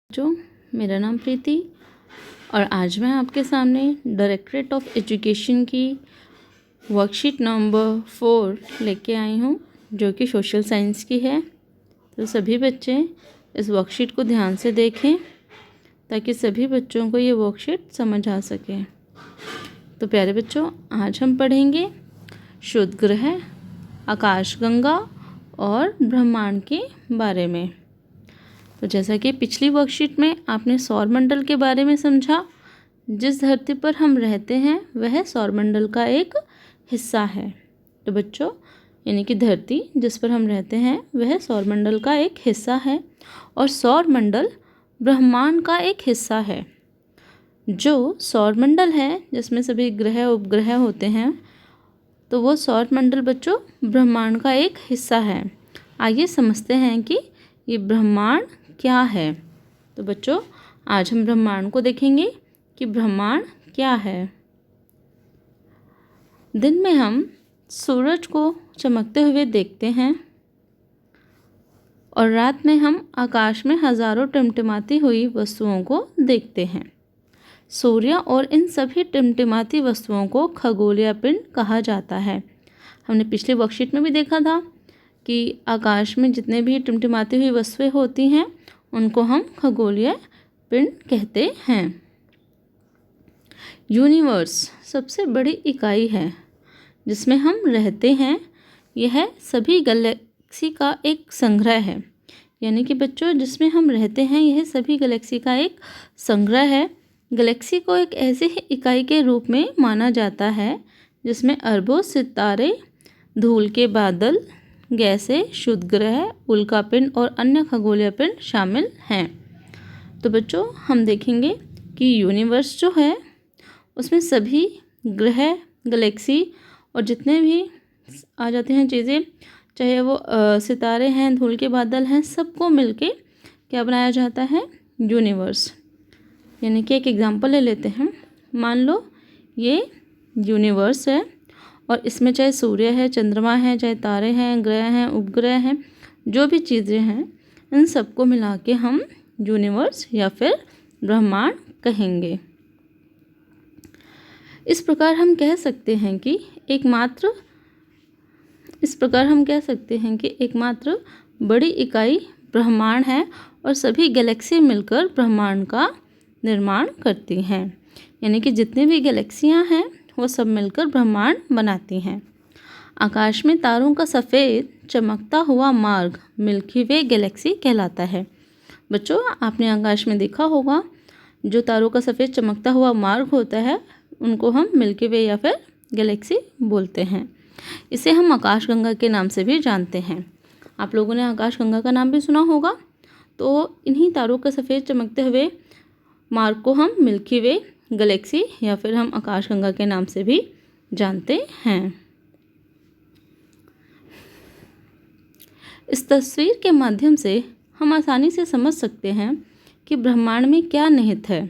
जो मेरा नाम प्रीति और आज मैं आपके सामने डायरेक्टरेट ऑफ एजुकेशन की वर्कशीट नंबर 4 लेके आई हूँ, जो कि सोशल साइंस की है। तो सभी बच्चे इस वर्कशीट को ध्यान से देखें ताकि सभी बच्चों को ये वर्कशीट समझ आ सके। तो प्यारे बच्चों, आज हम पढ़ेंगे शुद्ध ग्रह, आकाशगंगा और ब्रह्मांड के बारे में। तो जैसा कि पिछली वर्कशीट में आपने सौरमंडल के बारे में समझा, जिस धरती पर हम रहते हैं वह सौरमंडल का एक हिस्सा है। तो बच्चों, यानी कि धरती जिस पर हम रहते हैं वह सौरमंडल का एक हिस्सा है और सौरमंडल ब्रह्मांड का एक हिस्सा है। जो सौरमंडल है जिसमें सभी ग्रह उपग्रह होते हैं, तो वो सौरमंडल बच्चों ब्रह्मांड का एक हिस्सा है। आइए समझते हैं कि ये ब्रह्मांड क्या है। तो बच्चों, आज हम ब्रह्मांड को देखेंगे कि ब्रह्मांड क्या है। दिन में हम सूरज को चमकते हुए देखते हैं और रात में हम आकाश में हजारों टिमटिमाती हुई वस्तुओं को देखते हैं। सूर्य और इन सभी टिमटिमाती वस्तुओं को खगोलीय पिंड कहा जाता है। हमने पिछली वर्कशीट में भी देखा था कि आकाश में जितने भी टिमटिमाती हुई वस्तुएं होती हैं उनको हम खगोलीय पिंड कहते हैं। यूनिवर्स सबसे बड़ी इकाई है जिसमें हम रहते हैं। यह सभी गैलेक्सी का एक संग्रह है। यानी कि बच्चों, जिसमें हम रहते हैं यह सभी गैलेक्सी का एक संग्रह है। गैलेक्सी को एक ऐसी ही इकाई के रूप में माना जाता है जिसमें अरबों सितारे, धूल के बादल, गैसें, शुद्ध ग्रह, उल्कापिंड और अन्य खगोलीय पिंड शामिल हैं। तो बच्चों, हम देखेंगे कि यूनिवर्स जो है उसमें सभी ग्रह, गैलेक्सी और जितने भी आ जाते हैं चीज़ें, चाहे वो सितारे हैं, धूल के बादल हैं, सबको मिलके क्या बनाया जाता है? यूनिवर्स। यानी कि एक एग्जांपल ले लेते हैं। मान लो ये यूनिवर्स है और इसमें चाहे सूर्य है, चंद्रमा है, चाहे तारे हैं, ग्रह हैं, उपग्रह हैं, जो भी चीज़ें हैं, इन सबको मिला के हम यूनिवर्स या फिर ब्रह्मांड कहेंगे। इस प्रकार हम कह सकते हैं कि एकमात्र बड़ी इकाई ब्रह्मांड है और सभी गैलेक्सी मिलकर ब्रह्मांड का निर्माण करती हैं। यानी कि जितनी भी गैलेक्सियां हैं वो सब मिलकर ब्रह्मांड बनाती हैं। आकाश में तारों का सफ़ेद चमकता हुआ मार्ग मिल्की वे गैलेक्सी कहलाता है। बच्चों, आपने आकाश में देखा होगा जो तारों का सफ़ेद चमकता हुआ मार्ग होता है उनको हम मिल्की वे या फिर गैलेक्सी बोलते हैं। इसे हम आकाशगंगा के नाम से भी जानते हैं। आप लोगों ने आकाशगंगा का नाम भी सुना होगा। तो इन्हीं तारों का सफ़ेद चमकते हुए मार्ग को हम मिल्की वे गैलेक्सी या फिर हम आकाशगंगा के नाम से भी जानते हैं। इस तस्वीर के माध्यम से हम आसानी से समझ सकते हैं कि ब्रह्मांड में क्या निहित है,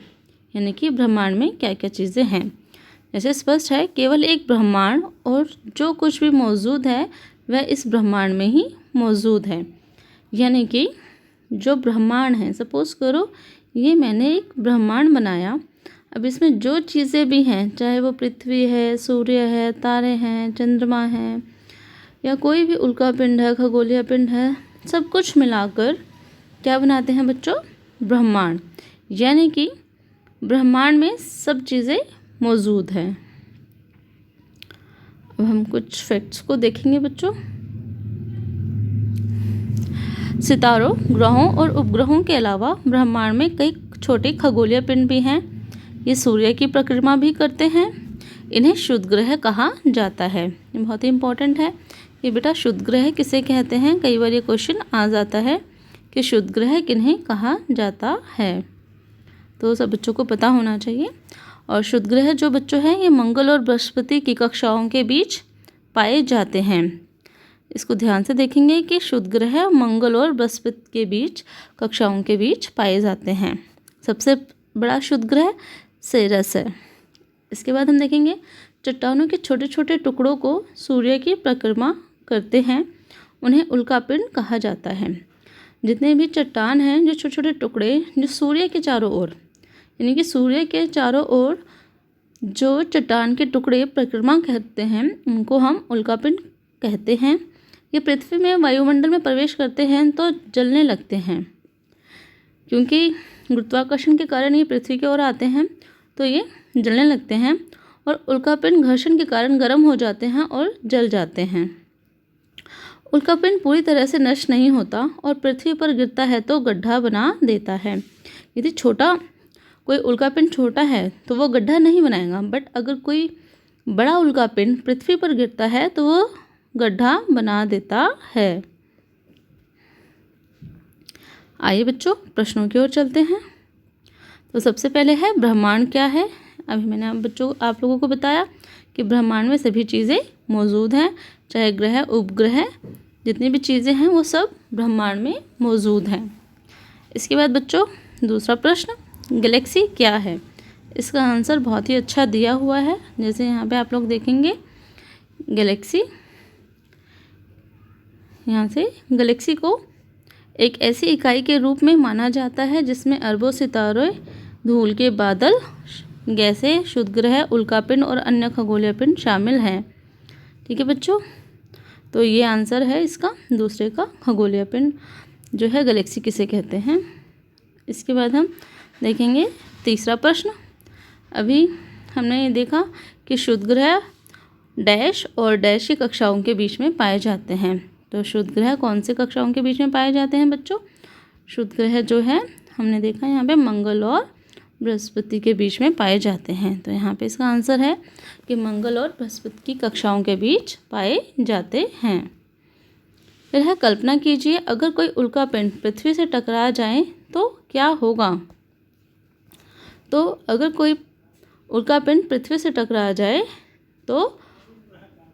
यानी कि ब्रह्मांड में क्या क्या चीज़ें हैं। जैसे स्पष्ट है, केवल एक ब्रह्मांड और जो कुछ भी मौजूद है वह इस ब्रह्मांड में ही मौजूद है। यानी कि जो ब्रह्मांड है, सपोज़ करो ये मैंने एक ब्रह्मांड बनाया। अब इसमें जो चीज़ें भी हैं, चाहे वो पृथ्वी है, सूर्य है, तारे हैं, चंद्रमा है या कोई भी उल्कापिंड है, खगोलीय पिंड है, सब कुछ मिलाकर क्या बनाते हैं बच्चों? ब्रह्मांड। यानी कि ब्रह्मांड में सब चीज़ें मौजूद हैं। अब हम कुछ फैक्ट्स को देखेंगे बच्चों। सितारों, ग्रहों और उपग्रहों के अलावा ब्रह्मांड में कई छोटे खगोलीय पिंड भी हैं। ये सूर्य की परिक्रमा भी करते हैं। इन्हें शुद्ध ग्रह कहा जाता है। ये बहुत ही इम्पोर्टेंट है कि बेटा शुद्ध ग्रह किसे कहते हैं। कई बार ये क्वेश्चन आ जाता है कि शुद्ध ग्रह किन्हें कहा जाता है, तो सब बच्चों को पता होना चाहिए। और शुद्ध ग्रह जो बच्चों हैं ये मंगल और बृहस्पति की कक्षाओं के बीच पाए जाते हैं। इसको ध्यान से देखेंगे कि शुद्ध ग्रह मंगल और बृहस्पति के बीच कक्षाओं के बीच पाए जाते हैं। सबसे बड़ा शुद्ध ग्रह सेरस है। इसके बाद हम देखेंगे चट्टानों के छोटे छोटे टुकड़ों को सूर्य की परिक्रमा करते हैं, उन्हें उल्कापिंड कहा जाता है। जितने भी चट्टान हैं, जो छोटे छोटे टुकड़े जो सूर्य के चारों ओर, यानी कि सूर्य के चारों ओर जो चट्टान के टुकड़े परिक्रमा करते हैं, उनको हम उल्कापिंड कहते हैं। ये पृथ्वी में वायुमंडल में प्रवेश करते हैं तो जलने लगते हैं, क्योंकि गुरुत्वाकर्षण के कारण ये पृथ्वी की ओर आते हैं तो ये जलने लगते हैं, और उल्कापिंड घर्षण के कारण गर्म हो जाते हैं और जल जाते हैं। उल्कापिंड पूरी तरह से नष्ट नहीं होता और पृथ्वी पर गिरता है तो गड्ढा बना देता है। यदि कोई उल्कापिंड छोटा है तो वो गड्ढा नहीं बनाएगा, बट अगर कोई बड़ा उल्कापिंड पृथ्वी पर गिरता है तो वो गड्ढा बना देता है। आइए बच्चों, प्रश्नों की ओर चलते हैं। तो सबसे पहले है ब्रह्मांड क्या है। अभी मैंने आप लोगों को बताया कि ब्रह्मांड में सभी चीज़ें मौजूद हैं, चाहे ग्रह उपग्रह जितनी भी चीज़ें हैं वो सब ब्रह्मांड में मौजूद हैं। इसके बाद बच्चों दूसरा प्रश्न, गैलेक्सी क्या है। इसका आंसर बहुत ही अच्छा दिया हुआ है। जैसे यहाँ पे आप लोग देखेंगे गैलेक्सी, यहाँ से गैलेक्सी को एक ऐसी इकाई के रूप में माना जाता है जिसमें अरबों सितारे, धूल के बादल, गैसें, शुद्ध ग्रह, उल्कापिंड और अन्य खगोलीय पिंड शामिल हैं। ठीक है बच्चों, तो ये आंसर है इसका दूसरे का, खगोलीय पिंड जो है गैलेक्सी किसे कहते हैं। इसके बाद हम देखेंगे तीसरा प्रश्न। अभी हमने ये देखा कि शुद्ध ग्रह डैश और डैश की कक्षाओं के बीच में पाए जाते हैं। तो शुद्ध ग्रह कौन से कक्षाओं के बीच में पाए जाते हैं बच्चों। शुद्ध ग्रह जो है हमने देखा यहाँ पे मंगल और बृहस्पति के बीच में पाए जाते हैं। तो यहाँ पे इसका आंसर है कि मंगल और बृहस्पति की कक्षाओं के बीच पाए जाते हैं। फिर है कल्पना कीजिए अगर कोई उल्कापिंड पृथ्वी से टकरा जाए तो क्या होगा। तो अगर कोई उल्कापिंड पृथ्वी से टकरा जाए तो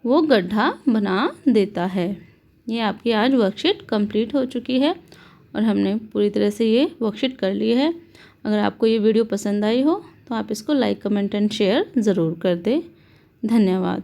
वो गड्ढा बना देता है। ये आपकी आज वर्कशीट कंप्लीट हो चुकी है और हमने पूरी तरह से ये वर्कशीट कर ली है। अगर आपको ये वीडियो पसंद आई हो तो आप इसको लाइक, कमेंट एंड शेयर ज़रूर कर दें। धन्यवाद।